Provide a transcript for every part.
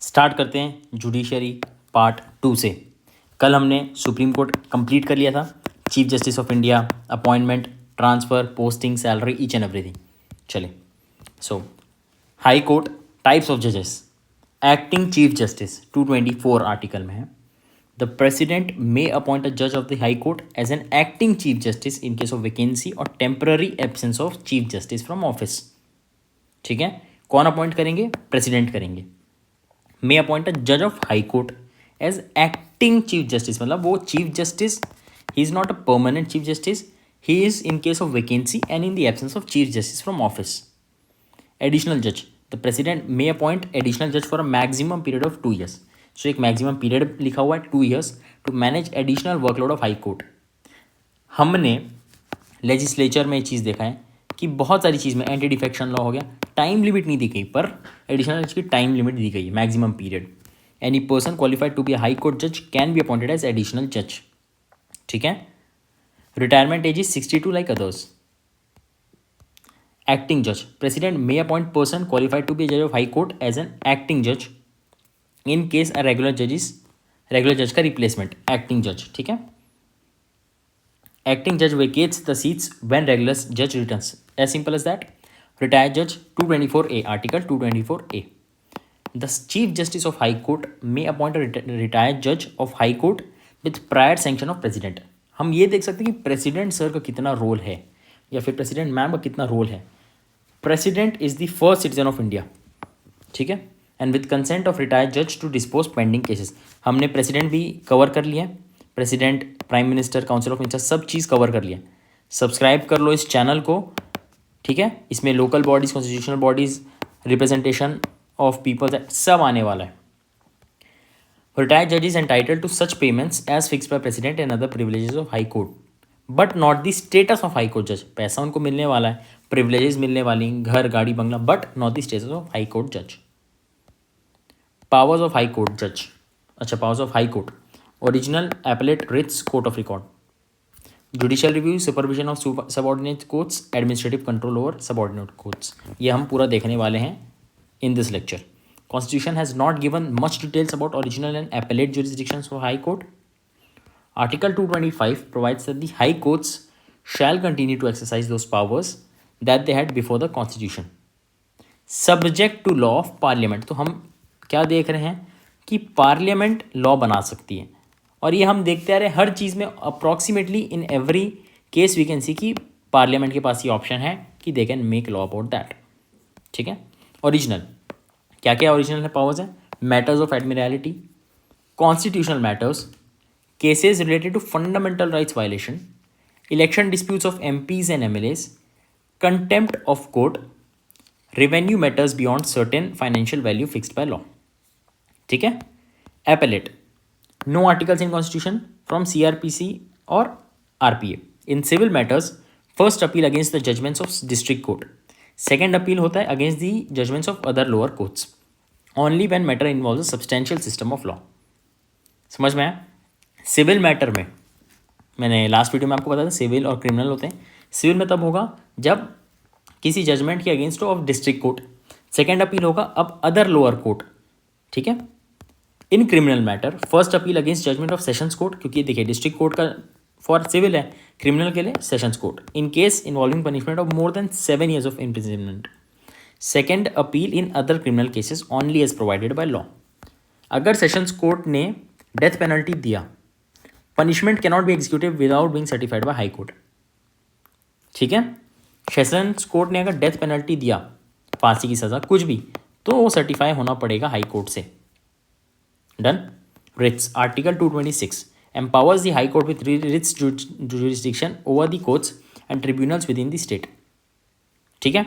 Start करते हैं judiciary part 2 से। कल हमने सुप्रीम कोर्ट कंप्लीट कर लिया था, chief justice of India, appointment, transfer, posting, salary, each and everything. चले, so high court, types of जजेस। एक्टिंग चीफ जस्टिस 224 आर्टिकल में है, the president may appoint a जज of the high court as an acting chief justice in case of vacancy और temporary absence of chief justice from office. ठीक है, कौन appoint करेंगे? President करेंगे। मे appoint a जज of high court as acting chief justice, मतलब वो chief justice, he is not a permanent chief justice, he is in case of vacancy and in the absence of chief justice from office. Additional जज, the president may appoint additional जज for a maximum period of 2 years। सो एक maximum period लिखा हुआ है 2 years to manage additional workload of high court. हमने legislature में ये चीज़ देखा है कि बहुत सारी चीज़ में एंटी डिफेक्शन लॉ हो गया, टाइम लिमिट नहीं दी गई, पर एडिशनल जज की टाइम लिमिट दी गई है, maximum period. Any person qualified to be high court जज can be appointed as additional जज। ठीक है, retirement age is 62 like others. Acting जज, president may appoint person qualified to be जज of high court as an acting जज in case a regular जज का replacement, acting जज। ठीक है, एक्टिंग जज वेकेट्स द सीट्स व्हेन रेगुलर जज returns, as simple as that. Retired जज 224A, article 224A, the chief justice of high court may appoint retired जज of high court with prior sanction of president. हम ये देख सकते हैं कि प्रेसिडेंट सर का कितना रोल है या फिर प्रेसिडेंट मैम का कितना रोल है। President is the first citizen of India, ठीक है, and with consent of retired जज टू डिस्पोज पेंडिंग केसेस। हमने प्रेसिडेंट भी कवर कर लिया है, president, prime minister, council of minister, सब चीज़ कवर कर लिया। सब्सक्राइब कर लो इस चैनल को, ठीक है, इसमें local bodies, constitutional bodies, representation of people सब आने वाला है। रिटायर्ड जज is entitled to such payments as fix by president and other privileges of high court but not the status of high court जज। पैसा उनको मिलने वाला है, प्रिविलेजेस मिलने वाली, घर, गाड़ी, बंगला, but not the status of high court जज। पावर्स ऑफ हाई कोर्ट जज, अच्छा, powers of high court, original appellate writs, court of record, judicial review, supervision of subordinate courts, administrative control over subordinate courts. ये हम पूरा देखने वाले हैं in this lecture. Constitution has not given much details about original and appellate jurisdictions for High Court. Article 225 provides that the High Courts shall continue to exercise those powers that they had before the Constitution, subject to law of Parliament. तो हम क्या देख रहे हैं कि parliament law बना सकती है, और ये हम देखते आ रहे हैं हर चीज़ में। Approximately in every case we can see कि पार्लियामेंट के पास ये ऑप्शन है कि they can make law about that. ठीक है, ओरिजिनल, क्या क्या ओरिजिनल है पावर्स है? Matters of admiralty, constitutional matters, cases related to fundamental rights violation, election disputes of MPs and MLAs, contempt of court, revenue matters beyond certain financial value fixed by law. ठीक है, appellate, no articles in constitution from CrPC और RPA. In civil matters, first appeal against the judgments of district court, second appeal होता है against the judgments of other lower courts, only when matter involves a substantial system of law. समझ में आया? Civil matter में, मैंने last video में आपको बताया था सिविल और क्रिमिनल होते हैं। सिविल में तब होगा जब किसी जजमेंट के against of district court, second appeal होगा अब अदर लोअर कोर्ट। ठीक है, in criminal matter first appeal against judgment of sessions court, क्योंकि देखिए डिस्ट्रिक्ट कोर्ट का फॉर सिविल है, क्रिमिनल के लिए sessions court, in case involving punishment of more than 7 years of imprisonment. Second appeal in other criminal cases only as provided by law. अगर sessions court ने death penalty दिया, punishment cannot be executive without being certified by high court. ठीक है, sessions court ने अगर death penalty दिया, फांसी की सजा, कुछ भी, तो वो सर्टिफाई होना पड़ेगा हाई कोर्ट से। Done. Writs, article 226 empowers the High Court with writs jurisdiction over the courts and tribunals within the state. ठीक है,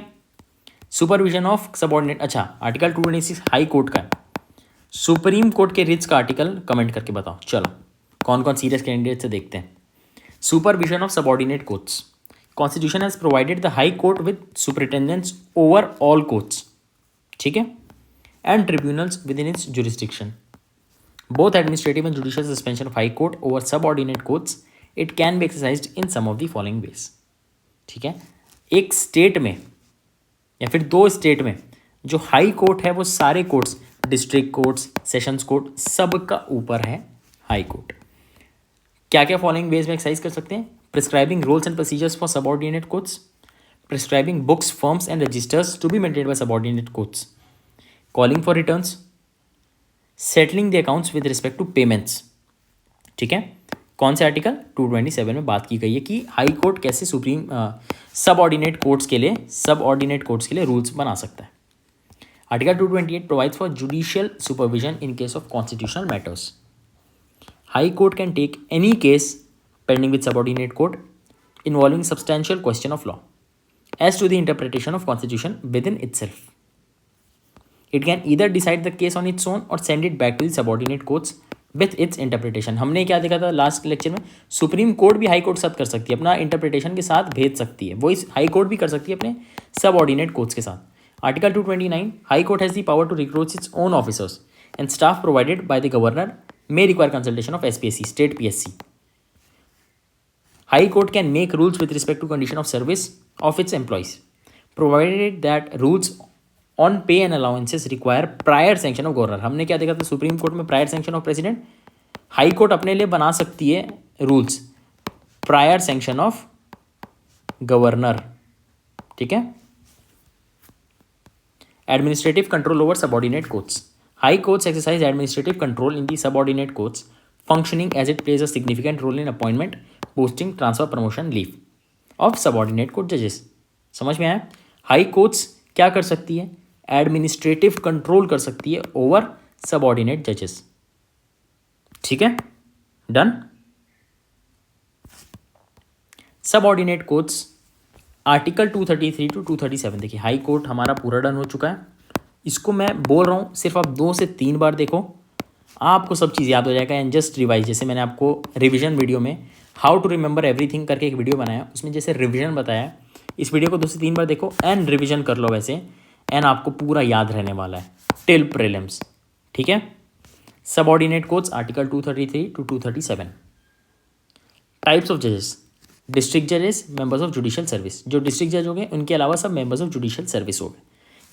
सुपरविजन ऑफ सबऑर्डिनेट, अच्छा, आर्टिकल 226 हाई कोर्ट का है। सुप्रीम कोर्ट के रिट्स का आर्टिकल कमेंट करके बताओ। चलो, कौन कौन सीरियस कैंडिडेट से देखते हैं। Supervision of subordinate courts, constitution has provided the high court with superintendence over all courts, ठीक है, and tribunals with in its jurisdiction, both administrative and judicial suspension of high court over subordinate courts, it can be exercised in some of the following ways. ठीक है, एक state में या फिर 2 state में जो हाई कोर्ट है वो सारे courts district courts, sessions court, सबका ऊपर है हाई कोर्ट। क्या क्या फॉलोइंग वेज में एक्सरसाइज कर सकते हैं? Prescribing rules and procedures for subordinate courts, prescribing books, forms and registers to be maintained by subordinate courts, calling for returns, settling the accounts with respect to payments. ठीक है, कौन से article 227 में बात की गई है कि हाई कोर्ट कैसे सुप्रीम सबऑर्डिनेट कोर्ट्स के लिए रूल्स बना सकता है। Article 228 provides for judicial supervision in case of constitutional matters. High court can take any case pending with subordinate court involving substantial question of law as to the interpretation of constitution within itself. It can either decide the case on its own or send it back to the subordinate courts with its interpretation. हमने क्या देखा था last lecture में? Supreme court भी high court साथ कर सकती है, अपना इंटरप्रिटेशन के साथ भेज सकती है, वो इस हाई कोर्ट भी कर सकती है अपने सबऑर्डिनेट कोर्ट्स के साथ। Article 229 high court has the power to recruit its own officers and staff provided by the governor may require consultation of SPSC, state PSC. High Court can make rules with respect to condition of service of its employees, provided that rules on pay and allowances require prior sanction of governor. हमने क्या देखा था supreme court में? Prior sanction of president. High court अपने लिए बना सकती है rules, prior sanction of governor. ठीक है। Administrative control over subordinate courts. High courts exercise administrative control in the subordinate courts, functioning as it plays a significant role in appointment, posting, transfer, promotion, leave of subordinate court judges. समझ में आया? High courts क्या कर सकती है? Administrative control कर सकती है ओवर सबऑर्डिनेट जजेस। ठीक है, done. Subordinate courts article 233 to 237। देखिए हाई कोर्ट हमारा पूरा डन हो चुका है। इसको मैं बोल रहा हूँ सिर्फ आप 2 से 3 बार देखो, आपको सब चीज़ याद हो जाएगा। एंड जस्ट रिवाइज, जैसे मैंने आपको रिवीजन वीडियो में हाउ टू रिमेंबर एवरीथिंग करके एक वीडियो बनाया, उसमें जैसे रिवीजन बताया, इस वीडियो को 2 से 3 बार देखो एंड रिवीजन कर लो वैसे, एंड आपको पूरा याद रहने वाला है टिल प्रीलिम्स। ठीक है। Subordinate courts article 233 to 237। Types of जजेस, डिस्ट्रिक्ट जजेस, मेंबर्स ऑफ जुडिशियल सर्विस। जो डिस्ट्रिक्ट जज हो गए उनके अलावा सब मेंबर्स ऑफ जुडिशियल सर्विस हो गए।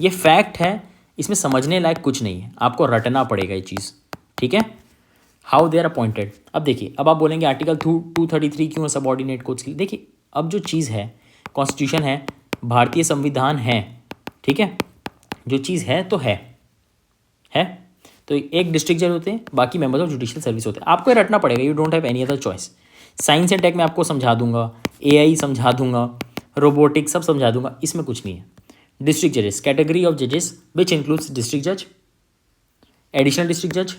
ये फैक्ट है, इसमें समझने लायक कुछ नहीं है, आपको रटना पड़ेगा ये चीज़। ठीक है। How they are appointed. अब देखिए, अब आप बोलेंगे आर्टिकल 233 क्यों सबऑर्डिनेट कोर्ट्स के लिए? देखिए अब जो चीज़ है, कॉन्स्टिट्यूशन है, भारतीय संविधान है, ठीक है, जो चीज़ है तो है तो एक डिस्ट्रिक्ट जज होते हैं, बाकी मेंबर्स ऑफ जुडिशियल सर्विस होते हैं। आपको ये रटना पड़ेगा, you don't have any other choice. Science and tech में आपको समझा दूंगा, AI समझा दूंगा, रोबोटिक्स सब समझा दूंगा, इसमें कुछ नहीं है। डिस्ट्रिक्ट जजेस, कैटेगरी ऑफ जजेस विच इंक्लूड्स डिस्ट्रिक्ट जज, एडिशनल डिस्ट्रिक्ट जज,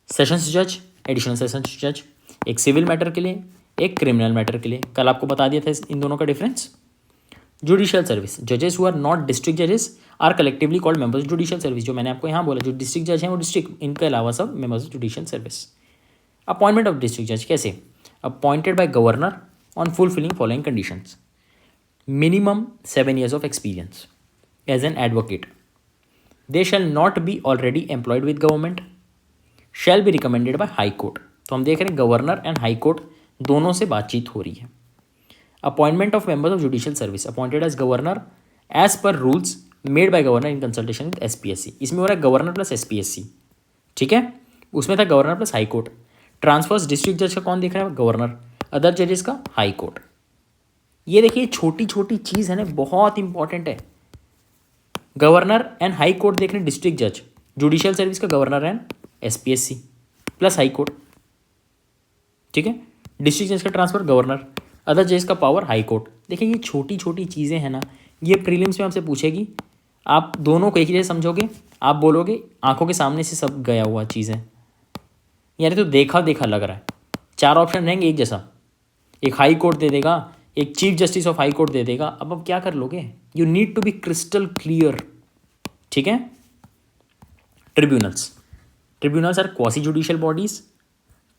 सेशंस जज, एडिशनल सेशंस जज, एक सिविल मैटर के लिए, एक क्रिमिनल मैटर के लिए। कल आपको बता दिया था इन दोनों का डिफरेंस। जुडिशियल सर्विस, जजेस हु आर नॉट डिस्ट्रिक्ट जजेस are collectively called members judicial service. जो मैंने आपको यहाँ बोला, जो डिस्ट्रिक्ट जज हैं वो डिस्ट्रिक्ट, इनके अलावा सब members of judicial service. Appointment of district जज कैसे? Appointed by governor on fulfilling following conditions. Minimum 7 years of experience as an advocate. They shall not be already employed with government. Shall be recommended by High Court. तो हम देख रहे हैं governor and high court दोनों से बातचीत हो रही है। Appointment of members of judicial service appointed as governor as per rules made by governor in consultation with SPSC। इसमें हो रहा है गवर्नर प्लस SPSC। ठीक है, उसमें था governor plus high court. Transfers district जज का कौन देख रहा है? गवर्नर। अदर जजेस का हाई कोर्ट। ये देखिए छोटी छोटी चीज़ है ना, बहुत इंपॉर्टेंट है। गवर्नर एंड हाई कोर्ट देख रहे हैं, डिस्ट्रिक्ट जज, जुडिशियल सर्विस का governor and SPSC plus high court. ठीक है, डिस्ट्रिक्ट जज का ट्रांसफर गवर्नर, अदर जज का पावर हाई कोर्ट। देखिए ये छोटी छोटी चीज़ें हैं ना, ये प्रीलिम्स में आपसे पूछेगी। आप दोनों को एक ही जैसे समझोगे, आप बोलोगे आंखों के सामने से सब गया हुआ चीज़ है, यानी तो देखा देखा लग रहा है। 4 ऑप्शन रहेंगे एक जैसा, एक हाई कोर्ट दे देगा, एक chief justice of high court दे देगा। अब क्या कर लोगे? You need to be crystal clear. ठीक है। Tribunals are quasi judicial bodies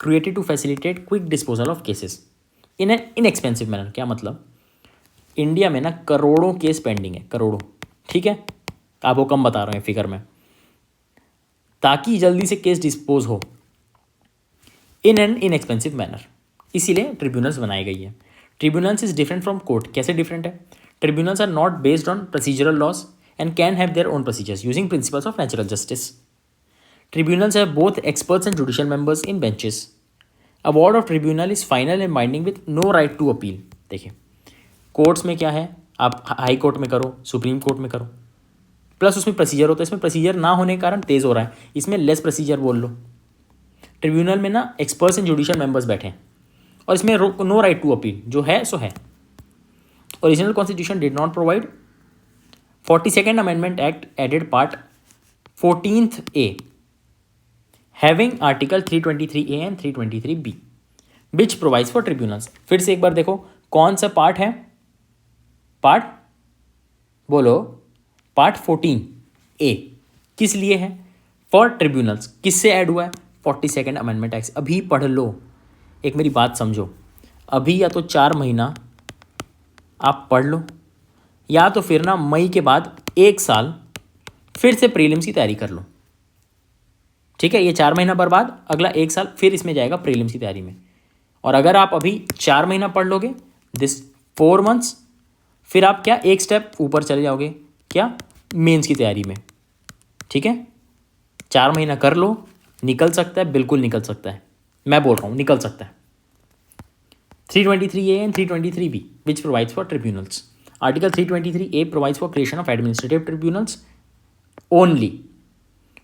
created to facilitate quick disposal of cases in an inexpensive manner. क्या मतलब? इंडिया में ना करोड़ों केस पेंडिंग है, करोड़ों। ठीक है, आपको कम बता रहे हैं फिगर में, ताकि जल्दी से केस डिस्पोज हो इन एन इनएक्सपेंसिव मैनर, इसीलिए ट्रिब्यूनल्स बनाई गई है। Tribunals is different from court. कैसे डिफरेंट है? Tribunals are not based on procedural laws and can have their own procedures using principles of natural justice. Tribunals have both experts and judicial members in benches. Award of tribunal is final and binding with no right to appeal. देखिए courts में क्या है, आप high court में करो, supreme court में करो, plus उसमें प्रोसीजर होता है. इसमें प्रोसीजर ना होने के कारण तेज हो रहा है, इसमें लेस प्रोसीजर बोल लो. ट्रिब्यूनल में ना एक्सपर्ट्स एंड जुडिशियल मेंबर्स बैठे हैं और इसमें नो राइट टू अपील, जो है सो है. Original constitution did not provide. 42nd amendment act added part 14th A having article 323A and 323B which provides for tribunals. फिर से एक बार देखो कौन सा पार्ट है, पार्ट बोलो, पार्ट 14A किस लिए है, फॉर ट्रिब्यूनल्स. किससे ऐड हुआ है, 42nd अमेंडमेंट एक्ट. अभी पढ़ लो, एक मेरी बात समझो, अभी या तो 4 महीना आप पढ़ लो, या तो फिर ना मई के बाद 1 साल फिर से प्रीलिम्स की तैयारी कर लो. ठीक है, ये 4 महीना बर्बाद, अगला 1 साल फिर इसमें जाएगा प्रीलिम्स की तैयारी में. और अगर आप अभी 4 महीना पढ़ लोगे, दिस 4 months, फिर आप क्या एक स्टेप ऊपर चले जाओगे, क्या, मेंस की तैयारी में. ठीक है, 4 महीना कर लो, निकल सकता है, बिल्कुल निकल सकता है, मैं बोल रहा हूँ निकल सकता है. 323A and 323B which provides for tribunals. Article 323A provides for creation of administrative tribunals only.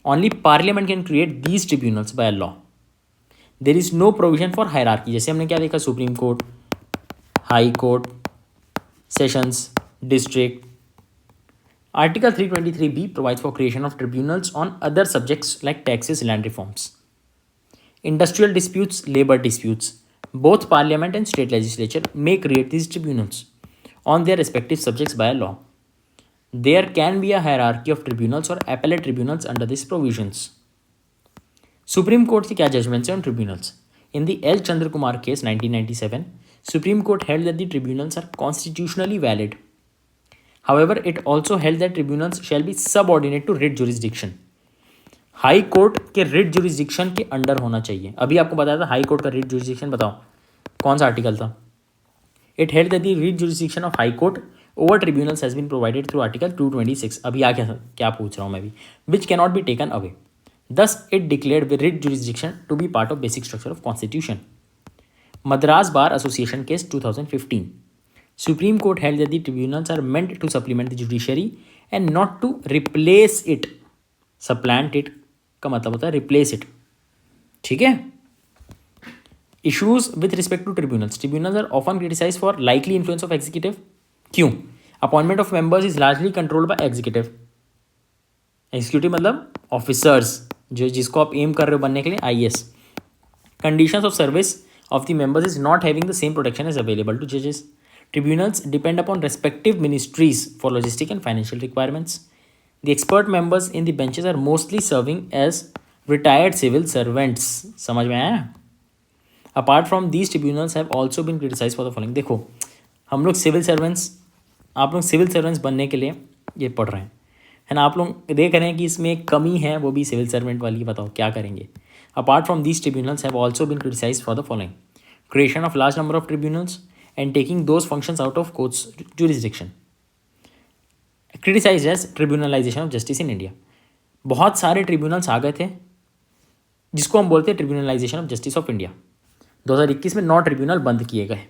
Only Parliament can create these tribunals by law. There is no provision for hierarchy. जैसे हमने क्या देखा, supreme court, high court, sessions, district. Article 323B provides for creation of tribunals on other subjects like taxes, land reforms, industrial disputes, labor disputes. Both Parliament and state legislature may create these tribunals on their respective subjects by law. There can be a hierarchy of tribunals or appellate tribunals under these provisions. Supreme Court की क्या judgments हैं on tribunals? In the L. Chandra Kumar case 1997, Supreme Court held that the tribunals are constitutionally valid. However, it also held that tribunals shall be subordinate to writ jurisdiction. High court के writ jurisdiction के under होना चाहिए. अभी आपको बताया था high court का writ jurisdiction, बताओ कौन सा आर्टिकल था. It held that the writ jurisdiction of high court over tribunals has been provided through article 226. अभी आ क्या पूछ रहा हूँ मैं भी, which can not be taken away. This it declared with writ jurisdiction to be part of basic structure of constitution. Madras bar association case 2015. Supreme court held that the tribunals are meant to supplement the judiciary and not to replace it. Supplant it का मतलब होता है replace it. ठीक है. Issues with respect to tribunals. Tribunals are often criticise for likely influence of executive. क्यों? Appointment of members is largely controlled by executive. Executive मतलब officers, जो जिसको आप एम कर रहे हो बनने के लिए, IAS. Conditions of service of the members is not having the same protection as available to जजेस. Tribunals depend upon respective ministries for logistic and financial requirements. The expert members in the benches are mostly serving as retired civil servants. समझ में आया? Apart from these, tribunals have also been criticized for the following. देखो, हम लोग civil servants, आप लोग civil servants बनने के लिए ये पढ़ रहे हैं, है ना. आप लोग देख रहे हैं कि इसमें एक कमी है, वो भी सिविल सर्वेंट वाली. बताओ क्या करेंगे. Apart from these, tribunals have also been criticized for the following: creation of large number of tribunals and taking those functions out of court's jurisdiction. Criticized as tribunalization of justice in India. बहुत सारे tribunals आ गए थे जिसको हम बोलते हैं tribunalisation of justice of India. 2021 में 9 tribunal बंद किए गए.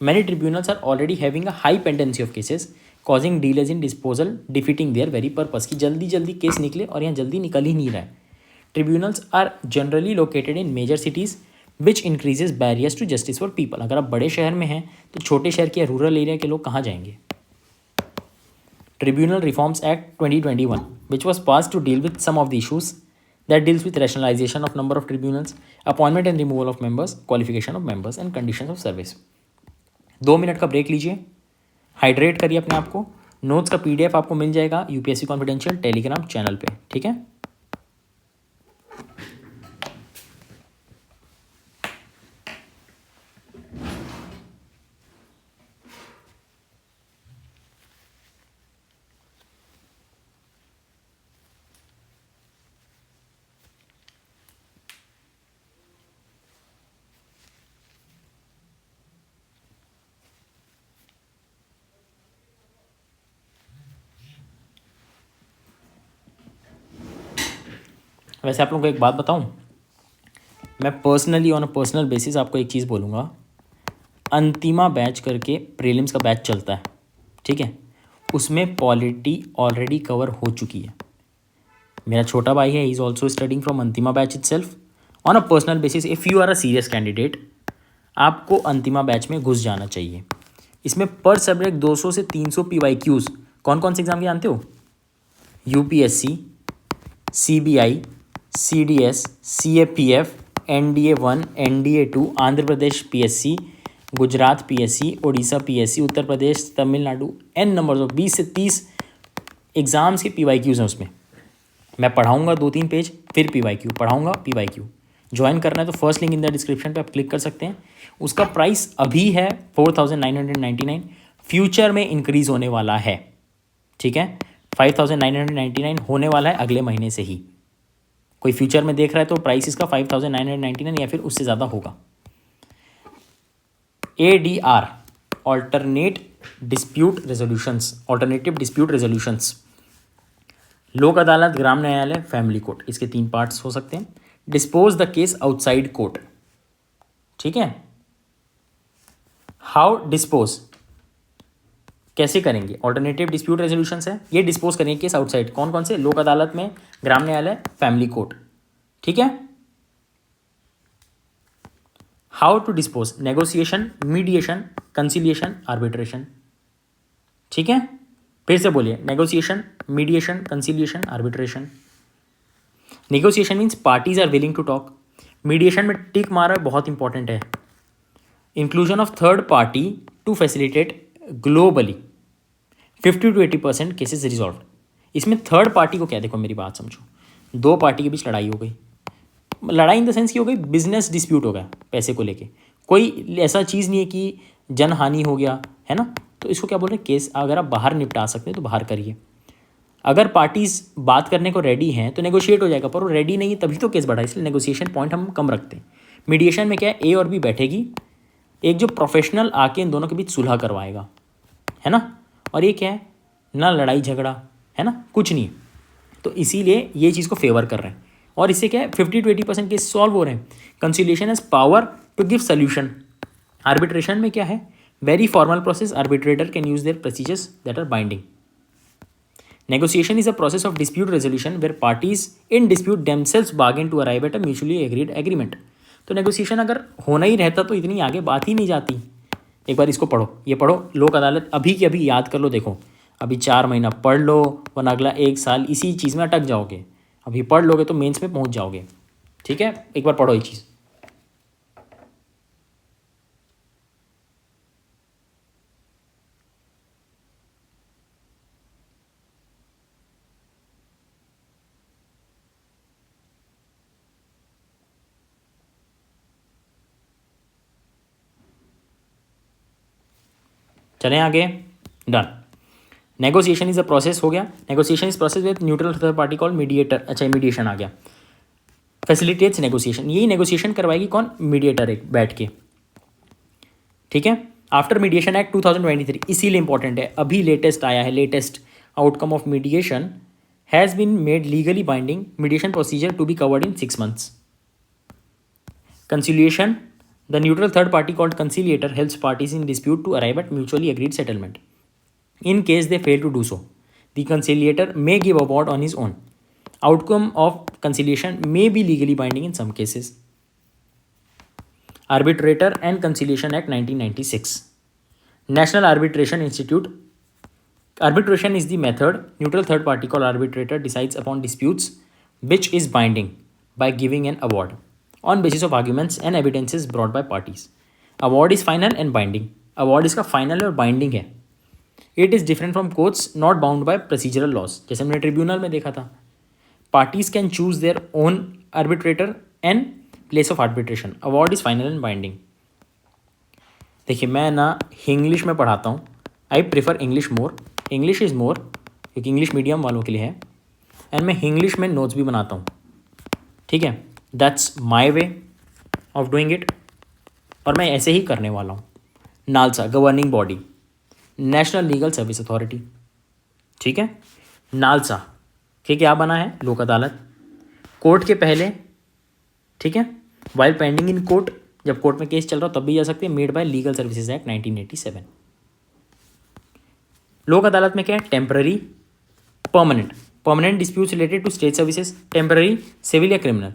Many tribunals are already having a high pendency of cases causing delays in disposal defeating their very purpose. की जल्दी जल्दी केस निकले और यहाँ जल्दी निकल ही नहीं रहा है. Tribunals are generally located in major cities which increases barriers to justice for people. अगर आप बड़े शहर में हैं तो छोटे शहर के रूरल एरिया के लोग कहाँ जाएंगे. Tribunal Reforms Act 2021, which was passed to deal with some of the issues that deals with rationalization of number of tribunals, appointment and removal of members, qualification of members and conditions of service. 2 minute का break लीजिए, hydrate करिए अपने आप को. Notes का PDF आपको मिल जाएगा UPSC confidential Telegram channel पे. ठीक है. वैसे आप लोगों को एक बात बताऊं, मैं personally on a personal basis आपको एक चीज़ बोलूँगा, अंतिमा बैच करके प्रीलिम्स का बैच चलता है, ठीक है, उसमें पॉलिटी ऑलरेडी कवर हो चुकी है। मेरा छोटा भाई है, he is also studying from Antima batch itself. On a personal basis if you are a serious candidate, आपको अंतिमा बैच में घुस जाना चाहिए। इसमें पर सब्जेक्ट 200 से 300 PYQs, कौन कौन से एग्जाम के जानते हो? UPSC, CBI, CDS, CAPF, NDA 1, NDA 2, Andhra Pradesh PSC, Gujarat PSC, Orissa PSC, Uttar Pradesh, Tamil Nadu, an numbers of 20 से 30 एग्ज़ाम्स के PYQs हैं उसमें। मैं पढ़ाऊँगा 2-3 पेज, फिर PYQ पढ़ाऊँगा, PYQ। ज्वाइन करना है तो first link in the description पे आप क्लिक कर सकते हैं। उसका प्राइस अभी है 4,999, फ्यूचर में इंक्रीज़ होने वाला है, ठीक है। 5,999 होने वाला है अगले महीने से ही। कोई फ्यूचर में देख रहा है तो प्राइस इसका 5,999 या फिर उससे ज़्यादा होगा। ADR, ऑल्टरनेटिव डिस्प्यूट रेजोल्यूशंस, लोक अदालत, ग्राम न्यायालय, फैमिली कोर्ट, इसके 3 पार्ट्स हो सकते हैं। Dispose the case outside court, ठीक है। हाउ डिस्पोज, कैसे करेंगे? ऑल्टरनेटिव डिस्प्यूट रेजोल्यूशंस है, ये डिस्पोज करेंगे केस आउटसाइड, कौन कौन से? लोक अदालत में, ग्राम न्यायालय, फैमिली कोर्ट, ठीक है। How to dispose, negotiation, mediation, conciliation, arbitration, ठीक है। फिर से बोलिए, negotiation, mediation, conciliation, arbitration. Negotiation means parties are willing to talk. Mediation में टिक मारा बहुत इंपॉर्टेंट है। Inclusion of third party to facilitate globally 50 to 80% cases resolve. इसमें थर्ड पार्टी को क्या, देखो मेरी बात समझो, 2 पार्टी के बीच लड़ाई हो गई, लड़ाई इन द सेंस की हो गई, बिजनेस डिस्प्यूट हो गया पैसे को लेके, कोई ऐसा चीज़ नहीं है कि जनहानि हो गया है ना, तो इसको क्या बोल रहे हैं? केस अगर आप बाहर निपटा सकते हैं तो बाहर करिए। अगर पार्टीज बात करने को रेडी हैं तो नेगोशिएट हो जाएगा, पर वो रेडी नहीं है तभी तो केस बढ़ा, इसलिए नेगोशिएशन पॉइंट हम कम रखते हैं। मीडिएशन में क्या है, A और B बैठेगी, एक जो प्रोफेशनल आके इन दोनों के बीच सुलह करवाएगा, है ना। और ये क्या है, ना लड़ाई झगड़ा है ना, कुछ नहीं, तो इसीलिए ये चीज़ को फेवर कर रहे हैं। और इससे क्या है, 50 to 80% केस सॉल्व हो रहे हैं। Conciliation has power to give solution. Arbitration में क्या है, very formal process, arbitrator can use their procedures that are binding. Negotiation is a process of dispute resolution where parties in dispute themselves bargain to arrive at a mutually agreed agreement. तो negotiation अगर होना ही रहता तो इतनी आगे बात ही नहीं जाती। एक बार इसको पढ़ो, ये पढ़ो, लोक अदालत अभी के अभी याद कर लो, देखो अभी 4 महीना पढ़ लो, वरना अगला 1 साल इसी चीज़ में अटक जाओगे। अभी पढ़ लोगे तो मेंस में पहुंच जाओगे, ठीक है। एक बार पढ़ो ये चीज़। चलें आगे, done. Negotiation is a process हो गया, negotiation is process with neutral third party call mediator. अच्छा, मीडिएशन आ गया, फैसिलिटेट्स नेगोशिएशन, यही नेगोशिएशन करवाएगी कौन? मीडिएटर एक बैठ के, ठीक है। आफ्टर मीडिएशन एक्ट 2023, इसीलिए इंपॉर्टेंट है, अभी लेटेस्ट आया है, latest outcome of mediation has been made legally binding, mediation procedure to be covered in 6 months। Conciliation, the neutral third party called conciliator helps parties in dispute to arrive at mutually agreed settlement. In case they fail to do so, the conciliator may give award on his own. Outcome of conciliation may be legally binding in some cases. Arbitrator and Conciliation Act 1996. National Arbitration Institute. Arbitration is the method neutral third party called arbitrator decides upon disputes which is binding by giving an award on basis of arguments and evidences brought by parties. Award is final and binding. Award इसका final और binding है. It is different from courts not bound by procedural laws. जैसे हमने tribunal में देखा था, parties can choose their own arbitrator and place of arbitration. Award is final and binding. देखिए मैं ना इंग्लिश में पढ़ाता हूँ, I prefer English more, English is more, क्योंकि इंग्लिश मीडियम वालों के लिए है, एंड मैं इंग्लिश में नोट्स भी बनाता हूँ, ठीक है। That's my way of doing it, और मैं ऐसे ही करने वाला हूँ। NALSA, governing body, national legal service authority, ठीक है। नालसा के क्या बना है? लोक अदालत। कोर्ट के पहले, ठीक है, वाइल पेंडिंग इन कोर्ट, जब कोर्ट में केस चल रहा हो तब भी जा सकते हैं, made by legal services act 1987। Lok Adalat में क्या है, temporary, permanent. Permanent disputes related to state services, temporary civil या क्रिमिनल।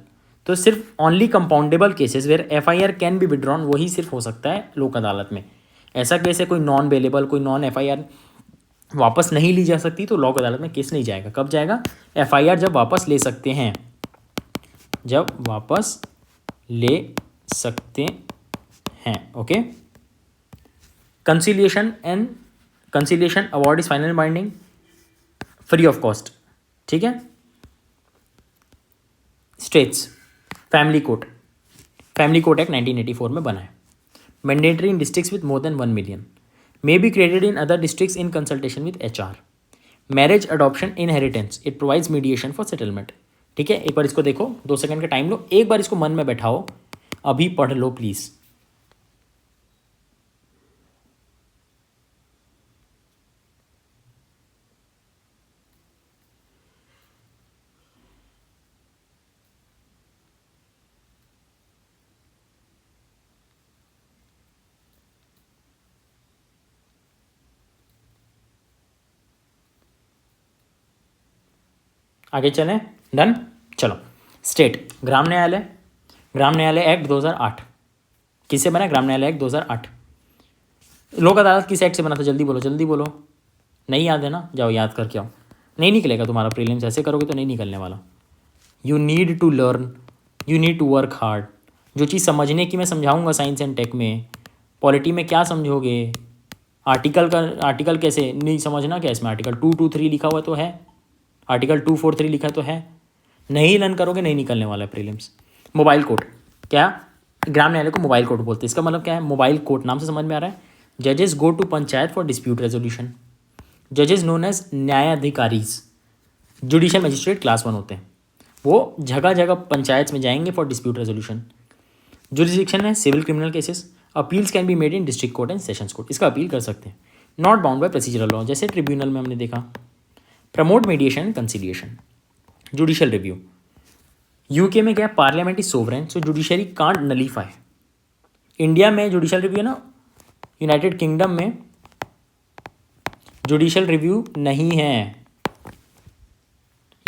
तो सिर्फ only compoundable cases where FIR can be withdrawn, वही सिर्फ हो सकता है लोक अदालत में। ऐसा केस है कोई नॉन बेलेबल, कोई नॉन एफआईआर वापस नहीं ली जा सकती, तो लोक अदालत में केस नहीं जाएगा। कब जाएगा, एफआईआर जब वापस ले सकते हैं, जब वापस ले सकते हैं। Okay, conciliation and conciliation award is final binding, free of cost, ठीक है। States, family court, family court act 1984 में बना है। Mandatory in districts with more than 1 million, may be created in other districts in consultation with HR. Marriage, adoption, inheritance, it provides mediation for settlement. ठीक है, एक बार इसको देखो, 2 second का time लो, एक बार इसको मन में बैठाओ, अभी पढ़ लो प्लीज। आगे चलें, डन। चलो, स्टेट, ग्राम न्यायालय, ग्राम न्यायालय एक्ट 2008 किससे बना, ग्राम न्यायालय एक्ट 2008। लोक अदालत किस एक्ट से बना था, जल्दी बोलो जल्दी बोलो, नहीं याद है ना, जाओ याद करके आओ। नहीं निकलेगा तुम्हारा प्रीलिम्स, ऐसे करोगे तो नहीं निकलने वाला। You need to learn, you need to work hard. जो चीज़ समझने की मैं समझाऊंगा साइंस एंड टेक में, पॉलिटी में क्या समझोगे, आर्टिकल का, आर्टिकल कैसे नहीं समझना, क्या इसमें आर्टिकल 223 लिखा हुआ तो है, आर्टिकल 243 लिखा तो है, नहीं लर्न करोगे नहीं निकलने वाला है प्रीलिम्स। मोबाइल कोर्ट, क्या, ग्राम न्यायालय को मोबाइल कोर्ट बोलते हैं, इसका मतलब क्या है, मोबाइल कोर्ट नाम से समझ में आ रहा है। जजेस go to panchayat for dispute resolution, जजेस नोन एज न्यायाधिकारीज, जुडिशियल मजिस्ट्रेट क्लास 1 होते हैं, वो जगह जगह पंचायत में जाएंगे फॉर डिस्प्यूट रेजोल्यूशन। जुरिडिक्शन है civil criminal cases, appeals can be made in district court and sessions court, इसका अपील कर सकते हैं। Not bound by procedural law, जैसे ट्रिब्यूनल में हमने देखा। Promote mediation and conciliation, judicial review. UK में क्या है, parliament is sovereign so judiciary can't nullify. India में जुडिशियल रिव्यू है ना, यूनाइटेड किंगडम में जुडिशियल रिव्यू नहीं है।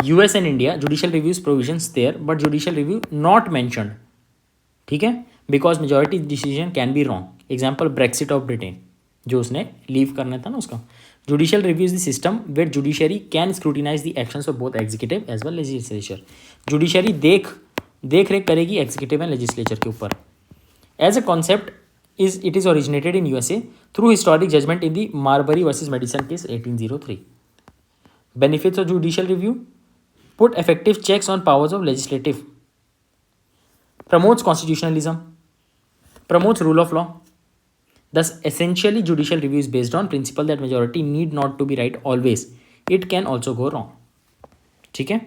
US and India judicial reviews provisions there but judicial review not mentioned, ठीक है, because majority decision can be wrong. Example Brexit of Britain, जो उसने लीव करना था ना उसका। Judicial review is the system where judiciary can scrutinise the actions of both executive as well legislature. Judiciary देख रेख करेगी एग्जीक्यूटिव एंड लेजिस्लेचर के ऊपर। As a concept it is originated in USA through historic judgment in the Marbury versus Madison case 1803. Benefits of judicial review: put effective checks on powers of legislative, promotes constitutionalism, promotes rule of law. Thus essentially judicial review is based on principle that majority need not to be right always, it can also go wrong. ठीक है,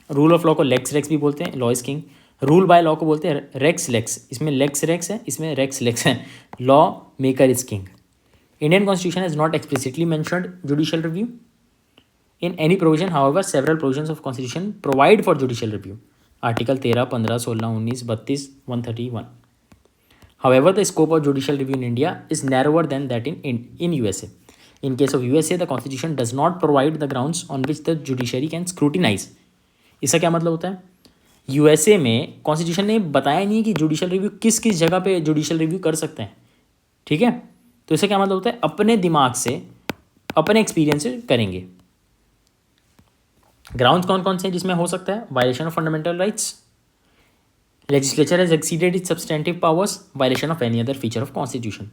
rule of law को lakes racks भी बोलते हैं, law is king. Rule by law को बोलते हैं racks lakes, इसमें लेक्स रेक्स है, इसमें रेक्स लेक्स है, law maker is king. Indian constitution has not explicitly mentioned judicial review in any provision, however several provisions of constitution provide for judicial review. Article 13, 15, 16, 19, 32, 131। However the scope of judicial review in India is narrower than that in USA. In case of USA, the Constitution does not provide the grounds on which the judiciary can scrutinize. इसका क्या मतलब होता है, USA में constitution ने बताया नहीं कि जुडिशियल रिव्यू किस किस जगह पे जुडिशियल रिव्यू कर सकते हैं, ठीक है। तो इसका क्या मतलब होता है, अपने दिमाग से, अपने एक्सपीरियंस से करेंगे। ग्राउंड्स कौन कौन से हैं जिसमें हो सकता है, violation of fundamental rights, legislature has exceeded it's substantive powers, violation of any other feature of constitution.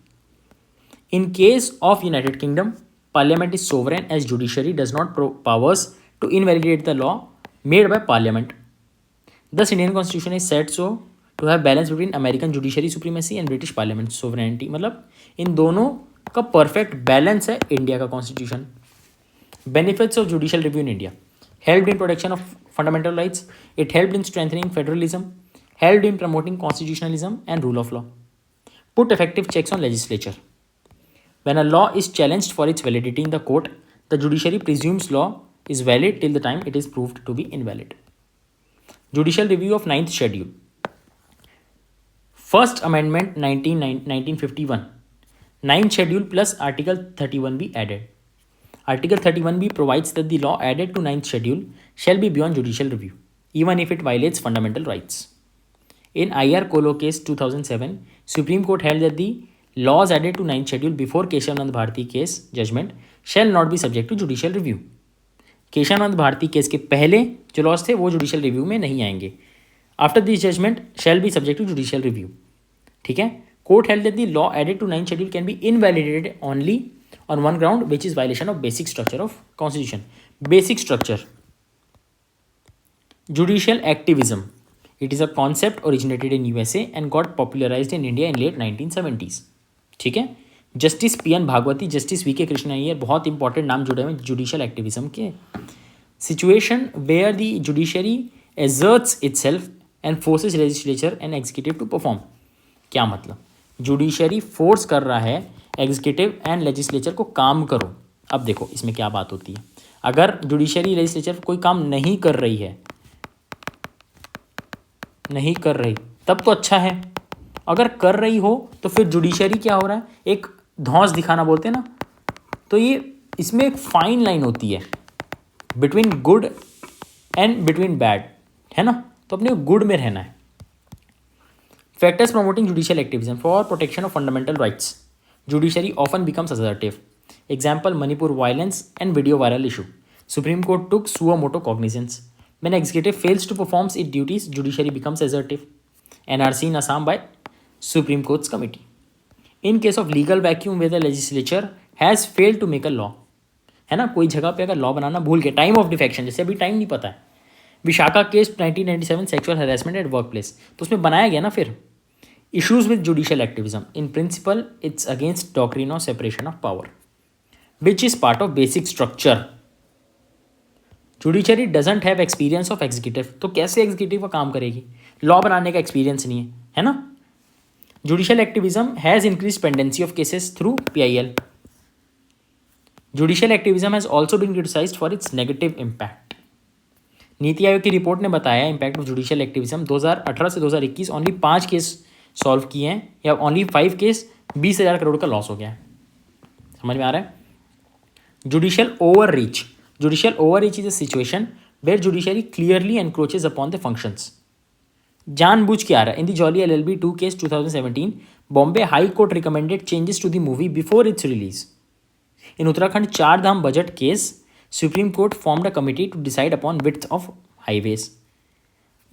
In case of United Kingdom, Parliament is sovereign as judiciary does not powers to invalidate the law made by Parliament. Thus, Indian Constitution is said so to have balance between American judiciary supremacy and British Parliament sovereignty. मतलब इन दोनों का perfect balance है India का Constitution. Benefits of judicial review in India: helped in protection of fundamental rights, it helped in strengthening federalism, helped in promoting constitutionalism and rule of law, put effective checks on legislature. When a law is challenged for its validity in the court, the judiciary presumes law is valid till the time it is proved to be invalid. Judicial review of 9th schedule, first amendment 1951, 9th schedule plus article 31 be added. Article 31b provides that the law added to 9th schedule shall be beyond judicial review, even if it violates fundamental rights. In IR Kolo case 2007, Supreme Court held that the laws added to 9th schedule before Keshavanand Bharati case judgment shall not be subject to judicial review. Kesavananda Bharati case के पहले जो laws थे वो judicial review में नहीं आएंगे. After this judgement shall be subject to judicial review. ठीक है. Court held that the law added to 9th schedule can be invalidated only on one ground, which is violation of basic structure of constitution. Basic structure. Judicial activism. It is a concept originated in USA and got popularized in India in late 1970s. ठीक है. Justice P N. Bhagwati, justice V K. Krishna Iyer, बहुत important नाम जुड़े हुए judicial activism के. Situation where the judiciary asserts itself and forces legislature and executive to perform. क्या मतलब? Judiciary force कर रहा है एग्जीक्यूटिव एंड लेजिस्लेचर को काम करो. अब देखो इसमें क्या बात होती है. अगर जुडिशरी लेजिस्लेचर कोई काम नहीं कर रही है, नहीं कर रही, तब तो अच्छा है. अगर कर रही हो तो फिर जुडिशरी क्या हो रहा है, एक धौंस दिखाना बोलते हैं ना, तो ये इसमें एक फाइन लाइन होती है between good and between bad, है ना. तो अपने गुड में रहना है. Factors promoting judicial activism. For protection of fundamental rights, judiciary often becomes assertive. Example, Manipur violence and video viral issue. Supreme Court took suo motu cognizance. When executive fails to perform its duties, judiciary becomes assertive. NRC in Assam by Supreme Court's committee. In case of legal vacuum where the legislature has failed to make a law, है ना, कोई जगह पे अगर law बनाना भूल गए, time of defection, जैसे अभी टाइम नहीं पता है. Vishakha case 1997 sexual harassment at work place, तो उसमें बनाया गया ना. फिर issues with judicial activism. In principle, it's against doctrine of separation of power, which is part of basic structure. Judiciary doesn't have experience of executive. तो कैसे executive का काम करेगी? लॉ बनाने का एक्सपीरियंस नहीं है ना. Judicial activism has increased pendency of cases through PIL. Judicial activism has also been criticized for its negative impact. NITI Aayog की रिपोर्ट ने बताया इम्पैक्ट ऑफ जुडिशियल एक्टिविज्म 2018 से 2021 ओनली 5 केस सॉल्व किए हैं, या ओनली 5 केस 20,000 करोड़ का लॉस हो गया है. समझ में आ रहा है. Judicial overreach. Judicial overreach is a situation where judiciary clearly encroaches upon the functions. जानबूझ के आ रहा है. In the Jolly LLB 2 case 2017, Bombay high court recommended changes to the movie before its release. In Uttarakhand 4 Dham budget case, supreme court formed a committee to decide upon width of highways.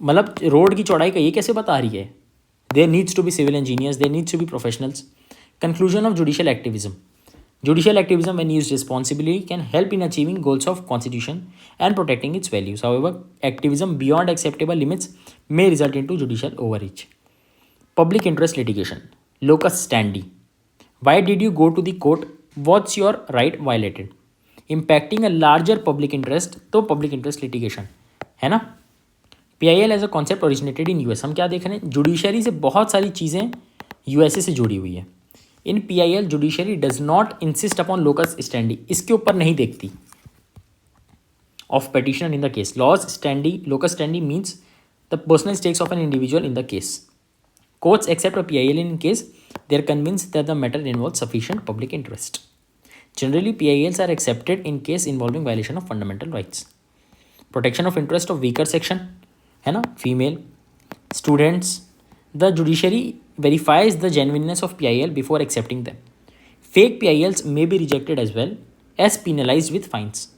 मतलब road की चौड़ाई का ये कैसे बता रही है. There needs to be civil engineers, there needs to be professionals. Conclusion of judicial activism. Judicial activism, when used responsibly, can help in achieving goals of constitution and protecting its values. However, activism beyond acceptable limits may result into judicial overreach. Public interest litigation. Locus standi. Why did you go to the court? What's your right violated? Impacting a larger public interest, तो public interest litigation है ना. PIL as a concept originated in US. हम क्या देख रहे हैं, judiciary से बहुत सारी चीज़ें यूएसए से जुड़ी हुई है. In PIL judiciary does not insist upon locus standi, इसके ऊपर नहीं देखती of petitioner in the case. Laws standi, locus standi means the personal stakes of an individual in the case. Courts accept a PIL in case they are convinced that the matter involve sufficient public interest. Generally PILs are accepted in case involving violation of fundamental rights. Protection of interest of weaker section, है ना, female students. The judiciary verifies the genuineness of PIL before accepting them. Fake PILs may be rejected as well as penalise with fines.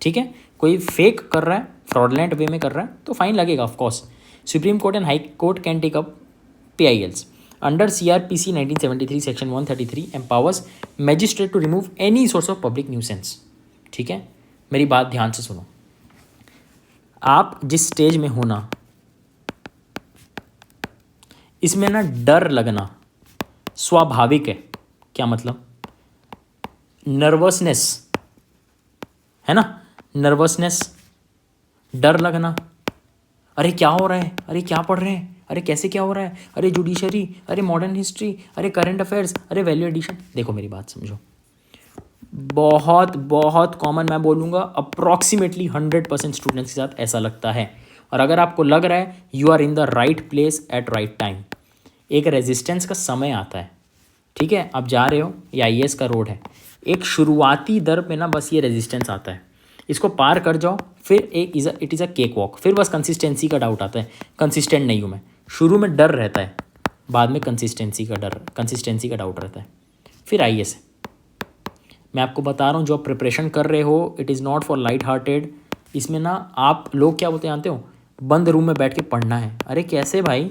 ठीक है. कोई fake कर रहा है, fraudulent वे में कर रहा है, तो फाइन लगेगा of course. Supreme court and high court can take up PILs. Under CRPC 1973 section 133 empowers magistrate to remove any source of public nuisance. ठीक है. मेरी बात ध्यान से सुनो. आप जिस स्टेज में हो ना, इसमें ना डर लगना स्वाभाविक है. क्या मतलब? नर्वसनेस, है ना, नर्वसनेस, डर लगना. अरे क्या हो रहा है, अरे क्या पढ़ रहे हैं, अरे कैसे क्या हो रहा है, अरे जुडिशरी, अरे मॉडर्न हिस्ट्री, अरे करंट अफेयर्स, अरे वैल्यू एडिशन. देखो मेरी बात समझो, बहुत बहुत कॉमन, मैं बोलूँगा अप्रॉक्सीमेटली 100% स्टूडेंट्स के साथ ऐसा लगता है. और अगर आपको लग रहा है you are in the right place at right time, एक रेजिस्टेंस का समय आता है, ठीक है, आप जा रहे हो, ये IAS का रोड है, एक शुरुआती दर पे ना बस ये रेजिस्टेंस आता है, इसको पार कर जाओ, फिर it is a cake walk, फिर बस कंसिस्टेंसी का डाउट आता है, कंसिस्टेंट नहीं हूँ मैं, शुरू में डर रहता है, बाद में कंसिस्टेंसी का डाउट रहता है, फिर IAS है। मैं आपको बता रहा हूँ जो आप प्रिपरेशन कर रहे हो, it is not for light hearted. इसमें ना आप लोग क्या बोलते हैं जानते हो, बंद रूम में बैठ के पढ़ना है। अरे कैसे भाई,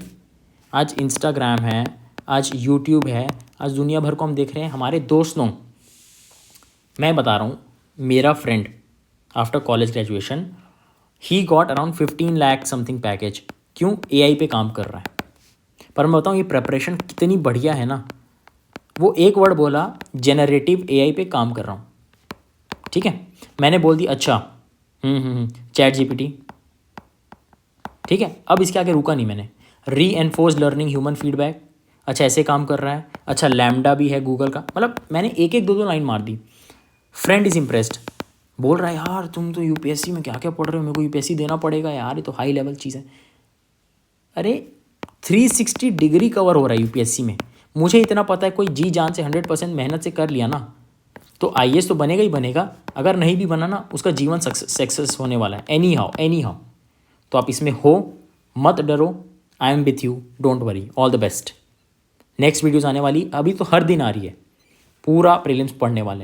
आज इंस्टाग्राम है, आज यूट्यूब है, आज दुनिया भर को हम देख रहे हैं। हमारे दोस्तों, मैं बता रहा हूँ, मेरा friend after college graduation he got around 15 lakh something package. क्यों? AI पे काम कर रहा है। पर मैं बताऊँ ये प्रेपरेशन कितनी बढ़िया है ना, वो एक वर्ड बोला, जेनरेटिव AI पे काम कर रहा हूँ, ठीक है, मैंने बोल दी अच्छा ChatGPT, ठीक है, अब इसके आगे रुका नहीं मैंने, रीएनफोर्स लर्निंग ह्यूमन फीडबैक, अच्छा ऐसे काम कर रहा है, अच्छा लैम्डा भी है गूगल का, मतलब मैंने एक एक दो दो लाइन मार दी। फ्रेंड इज़ इम्प्रेस्ड, बोल रहा है यार तुम तो UPSC में क्या क्या पढ़ रहे हो, मेरे को UPSC देना पड़ेगा यार, ये तो हाई लेवल चीज़ है। अरे 360 डिग्री कवर हो रहा है UPSC में। मुझे इतना पता है कोई जी जान से 100% मेहनत से कर लिया ना तो IAS तो बनेगा ही बनेगा, अगर नहीं भी बना ना उसका जीवन सक्सेस होने वाला है, एनी हाउ। तो आप इसमें हो, मत डरो, I am with you, don't worry, all the best. Next videos आने वाली, अभी तो हर दिन आ रही है, पूरा प्रीलिम्स पढ़ने वाले हैं।